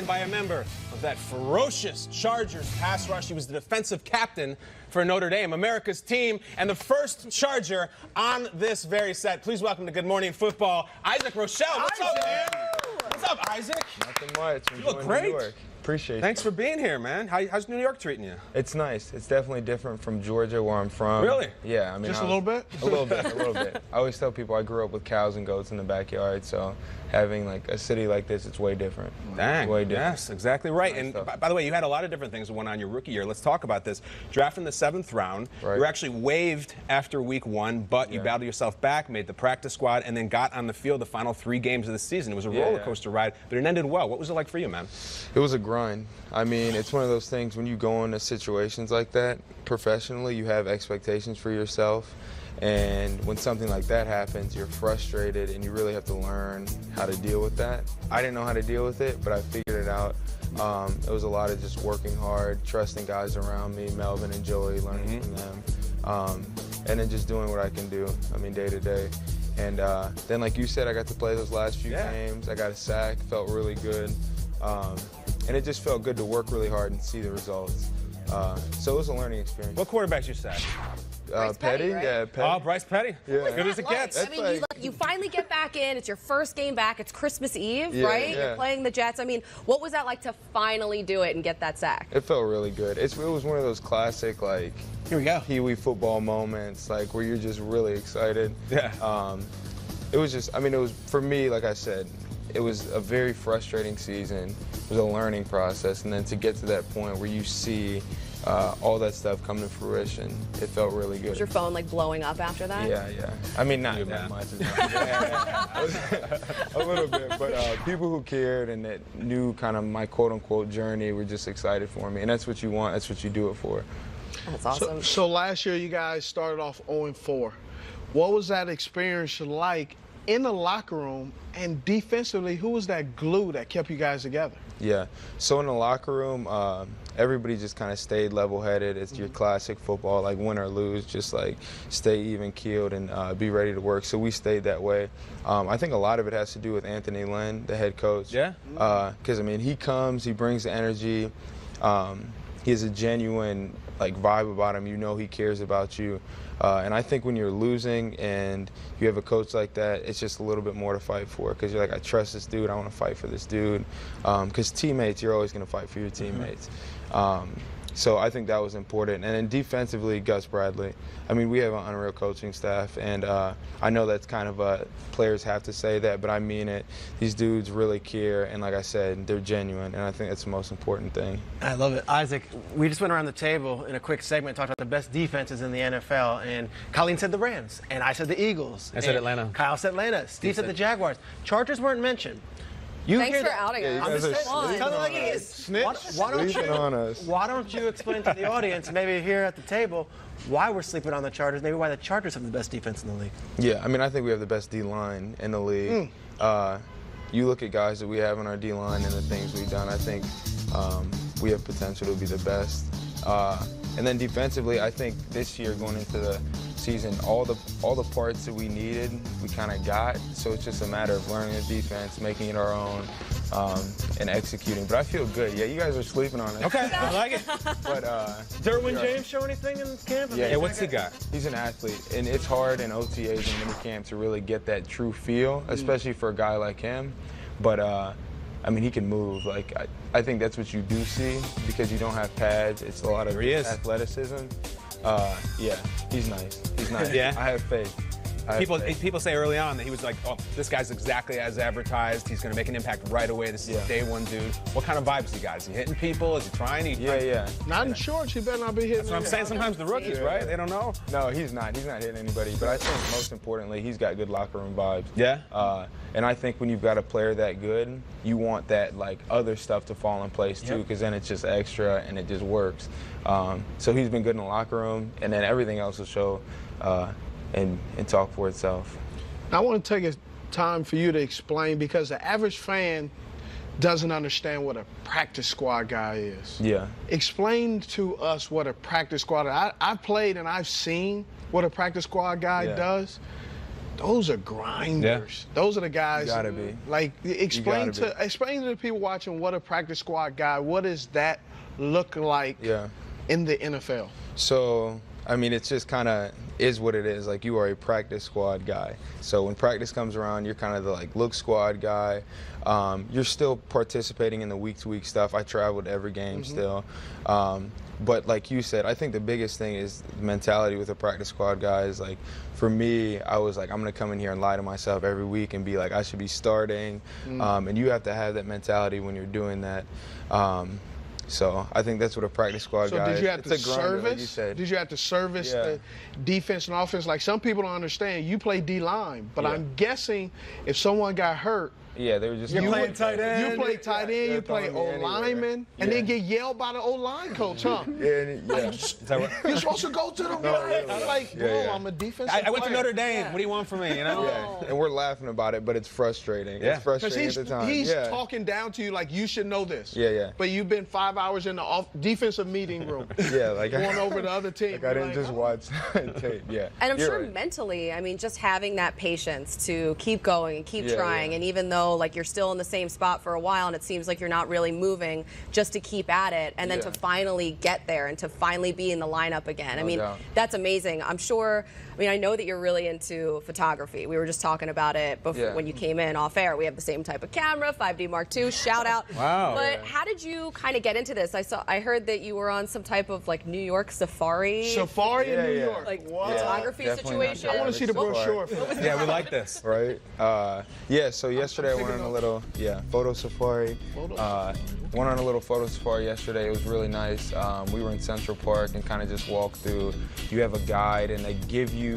joined by a member of that ferocious Chargers pass rush. He was the defensive captain for Notre Dame, America's team, and the first Charger on this very set. Please welcome to Good Morning Football, Isaac Rochell. What's up, man? What's up, Isaac? Nothing much. You look great. New York. Appreciate it. Thanks for being here, man. How's New York treating you? It's nice. It's definitely different from Georgia, where I'm from. Really? Yeah. I mean, Just a little bit? A little bit, a little bit. I always tell people I grew up with cows and goats in the backyard, so having like a city like this, it's way different. Dang. Way different. Yes, exactly right. Nice And stuff. by the way, you had a lot of different things that went on your rookie year. Let's talk about this. Drafted in the 7th round. Right. You were actually waived after week 1, but you battled yourself back, made the practice squad, and then got on the field the final 3 games of the season. It was a roller coaster ride, but it ended well. What was it like for you, man? It was a grind. I mean, it's one of those things when you go into situations like that, professionally, you have expectations for yourself. And when something like that happens, you're frustrated and you really have to learn how to deal with that. I didn't know how to deal with it, but I figured it out. It was a lot of just working hard, trusting guys around me, Melvin and Joey, learning from them. And then just doing what I can do, I mean, day to day. And then, like you said, I got to play those last few games. I got a sack, felt really good. And it just felt good to work really hard and see the results. So it was a learning experience. What quarterbacks you sacked? Petty, right? yeah, Petty. Oh, Bryce Petty. Yeah. Good as it gets. I mean, you finally get back in. It's your first game back. It's Christmas Eve, Yeah, right? yeah. You're playing the Jets. I mean, what was that like to finally do it and get that sack? It felt really good. It was one of those classic, like, Here we go. Pee-wee football moments, like, where you're just really excited. Yeah. It was just, I mean, it was, for me, like I said, it was a very frustrating season. It was a learning process. And then to get to that point where you see all that stuff come to fruition, it felt really good. Was your phone like blowing up after that? Yeah. I mean, not You, that man. much. A little bit, but people who cared and that knew kind of my quote-unquote journey were just excited for me. And that's what you want. That's what you do it for. That's awesome. So last year you guys started off 0-4. What was that experience like in the locker room, and defensively, who was that glue that kept you guys together? Yeah. So in the locker room, everybody just kind of stayed level-headed. It's your classic football, like win or lose, just like stay even-keeled and be ready to work. So we stayed that way. I think a lot of it has to do with Anthony Lynn, the head coach. Yeah. Because, I mean, he comes, he brings the energy. He has a genuine vibe about him. You know he cares about you. And I think when you're losing and you have a coach like that, it's just a little bit more to fight for, because you're like, I trust this dude, I want to fight for this dude. Because teammates, you're always going to fight for your teammates. So I think that was important. And then defensively, Gus Bradley. I mean, we have an unreal coaching staff, and I know that's kind of players have to say that, but I mean it. These dudes really care, and like I said, they're genuine, and I think that's the most important thing. I love it. Isaac, we just went around the table in a quick segment, talked about the best defenses in the NFL, and Colleen said the Rams, and I said the Eagles. I said and Atlanta. Kyle said Atlanta. Steve said the Jaguars. Chargers weren't mentioned. You Thanks hear for that? outing us. you guys are Come on, sleeping Tell me like please. it is. Snitch? Sleeping on us. Why don't you explain to the audience, maybe here at the table, why we're sleeping on the Chargers, maybe why the Chargers have the best defense in the league? Yeah, I mean, I think we have the best D-line in the league. You look at guys that we have on our D-line and the things we've done, I think we have potential to be the best. And then defensively, I think this year going into the season, all the parts that we needed, we kind of got. So it's just a matter of learning the defense, making it our own, and executing. But I feel good. Yeah, you guys are sleeping on it. Okay, I like it. But Derwin James show anything in camp? Yeah, What's he got? he's an athlete, and it's hard in OTAs and minicamp to really get that true feel, especially for a guy like him. But I mean, he can move. Like, I think that's what you do see, because you don't have pads. It's a lot of athleticism. Yeah, he's nice. He's nice. Yeah? I have faith. People say early on that he was like, oh, this guy's exactly as advertised. He's going to make an impact right away. This is a day one dude. What kind of vibes he got? Is he hitting people? Is he trying? Yeah. Not in shorts, you better not be hitting. That's what I'm saying. Sometimes the rookies, right? They don't know. No, he's not. He's not hitting anybody. But I think most importantly, he's got good locker room vibes. Yeah. And I think when you've got a player that good, you want that other stuff to fall in place too, because then it's just extra and it just works. So he's been good in the locker room, and then everything else will show and talk for itself. I want to take a time for you to explain, because the average fan doesn't understand what a practice squad guy is. Yeah. Explain to us what a practice squad. I've played and I've seen what a practice squad guy does. those are grinders. Yeah. Those are the guys. You gotta be. Like, explain to gotta the people watching what a practice squad guy. What does that look like in the NFL? So, I mean, it's just kind of is what it is. Like, you are a practice squad guy. So when practice comes around, you're kind of the look squad guy. You're still participating in the week-to-week stuff. I traveled every game still. But like you said, I think the biggest thing is the mentality with a practice squad guy is like, for me, I was like, I'm going to come in here and lie to myself every week and be like, I should be starting. And you have to have that mentality when you're doing that. So I think that's what a practice squad guy is. So did you have to It's a grinder, like you service? said. Did you have to service the defense and offense? Like, some people don't understand. You play D-line, but I'm guessing if someone got hurt, Yeah, they were just. You're playing tight end. you play tight end, you play O-lineman, and then get yelled by the O-line coach, huh? You're supposed to go to the right. I'm like, bro, I'm a defensive I went to player. Notre Dame. What do you want from me? You know? Yeah, and we're laughing about it, but it's frustrating. Yeah. It's frustrating Because at the time. he's talking down to you like you should know this. Yeah. But you've been 5 hours in the defensive meeting room. Yeah, like going over the other team. Like I didn't just watch tape. Yeah. And I'm You're sure right. mentally, I mean, just having that patience to keep going and keep trying, and even though like you're still in the same spot for a while and it seems like you're not really moving, just to keep at it and then to finally get there and to finally be in the lineup again. I mean, that's amazing. I'm sure. I mean, I know that you're really into photography. We were just talking about it before when you came in off air. We have the same type of camera, 5D Mark II. Shout out. Wow. But how did you kind of get into this? I heard that you were on some type of like New York safari. Safari in New York. Like What? photography Definitely not situation. I want to see the brochure. Yeah, we like this. Right? So yesterday I went on a little, photo safari. Went on a little photo safari yesterday. It was really nice. We were in Central Park and kind of just walked through. You have a guide and they give you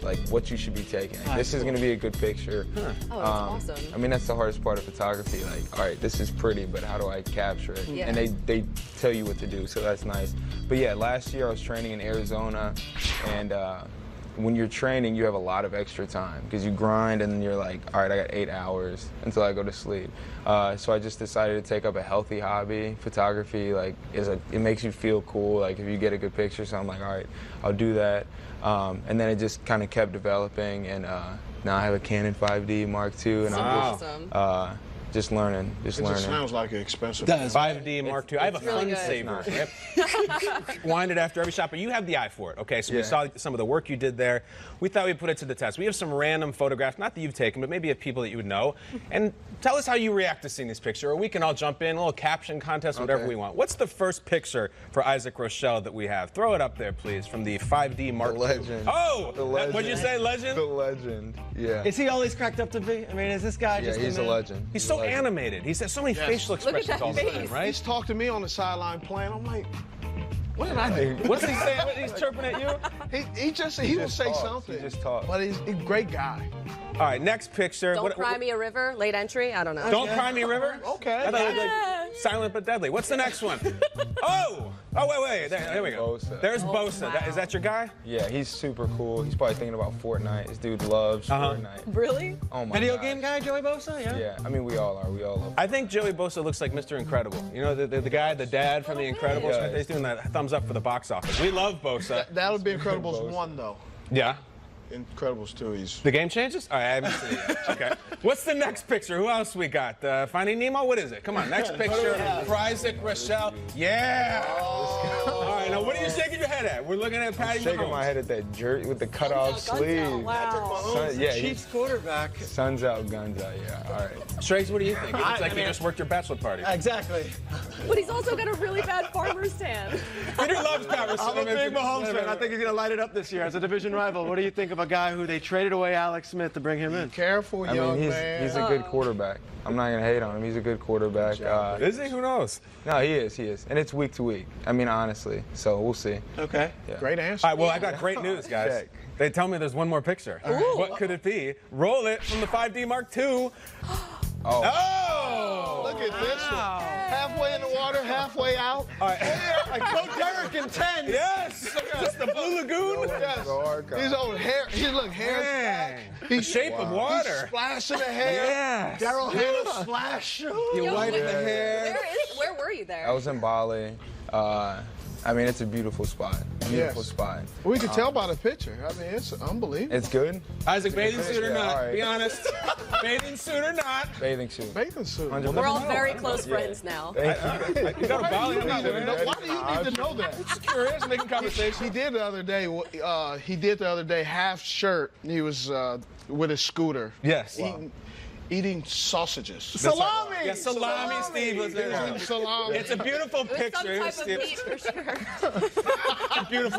like what you should be taking. Like, this is going to be a good picture. Oh, that's awesome. I mean, that's the hardest part of photography. Like, all right, this is pretty, but how do I capture it? Yeah. And they tell you what to do, so that's nice. But yeah, last year I was training in Arizona, and when you're training, you have a lot of extra time because you grind and then you're like, all right, I got 8 hours until I go to sleep. So I just decided to take up a healthy hobby. Photography, like, it makes you feel cool. Like, if you get a good picture, so I'm like, all right, I'll do that. And then it just kind of kept developing, and now I have a Canon 5D Mark II, and I'm just learning. It just sounds like an expensive. 5D Mark II. I have a really fun good. saver. Yep. Wind it after every shot, but you have the eye for it. Okay, so we saw some of the work you did there. We thought we'd put it to the test. We have some random photographs, not that you've taken, but maybe of people that you would know. And tell us how you react to seeing this picture, or we can all jump in, a little caption contest, whatever we want. What's the first picture for Isaac Rochell that we have? Throw it up there, please, from the 5D Mark II. Legend. Oh, The legend. what'd you say, legend? The legend. Yeah. Is he all he's cracked up to be? I mean, is this guy just He's a legend. He's so animated. He says so many facial expressions that all the time, face. right? He's talked to me on the sideline playing. I'm like, what did I do? What's he saying? He's chirping at you? He will say talks. something. He just talks. But he's a great guy. All right, next picture. Don't Cry Me a River, late entry. I don't know. Don't Cry Me a River? Okay. I thought it was like Silent but Deadly. What's the next one? Oh, wait. There we go. Bosa. There's Oh, Bosa. wow. Is that your guy? Yeah, he's super cool. He's probably thinking about Fortnite. This dude loves Fortnite. Really? Oh my Video gosh. game guy, Joey Bosa? Yeah. Yeah, I mean, we all are. We all love I think Joey Bosa looks like Mr. Incredible. You know, the guy, the dad from The Incredibles? Yeah. He's doing that thumbs up for the box office. We love Bosa. That would be Incredibles 1, though. Yeah. Incredibles 2, he's. The game changes? All right, I haven't seen it yet. Okay. What's the next picture? Who else we got? Finding Nemo? What is it? Come on, next picture. For Isaac Rochell. Yeah. All right, now what are you shaking your head at? We're looking at Patty shaking Mahomes. my head at that jersey with the cutoff sleeve. Wow. Chiefs quarterback. Sun's out, guns out. Yeah, all right. Trace, what do you think? It looks like you just worked your bachelor party. Exactly. But he's also got a really bad farmer's tan. Peter loves Patterson. I'm a big Mahomes fan. I think he's going to light it up this year as a division rival. What do you think of a guy who they traded away Alex Smith to bring him in? Careful, I young mean, man. he's a good quarterback. I'm not gonna hate on him. He's a good quarterback. Is he? Who knows? No, he is, and it's week to week. I mean, honestly. So we'll see. Okay. Yeah. Great answer. All right, well, I got great news, guys. Check. They tell me there's one more picture. What could it be? Roll it from the 5D Mark II. Oh! Look at this one. Halfway in the water, halfway out. All right. Like Coach Derrick in 10. Yes! Just the Blue Lagoon? Yes. Go hard, Kyle. He's over hair. He look hair. Man. He's The shape of He's water. splashing the hair. Yes. Daryl Hannah splash. You white in the hair. Where were you there? I was in Bali. I mean, it's a beautiful spot. beautiful Yes. spot. We can tell by the picture. I mean, it's unbelievable. It's good. Isaac, bathing suit or Yeah, not? all right. Be honest. Bathing suit or not? Bathing suit. Bathing suit. We're all very close friends now. Thank you. You got a Bali? I'm not wearing it. Why do you need to know that? Just curious, making conversation. He did the other day. Half shirt. He was with his scooter. Yes. Eating sausages. Salami! Yeah, salami, Steve. Was there. Salami. It's a beautiful It was some picture. type of Steve. meat for sure. Beautiful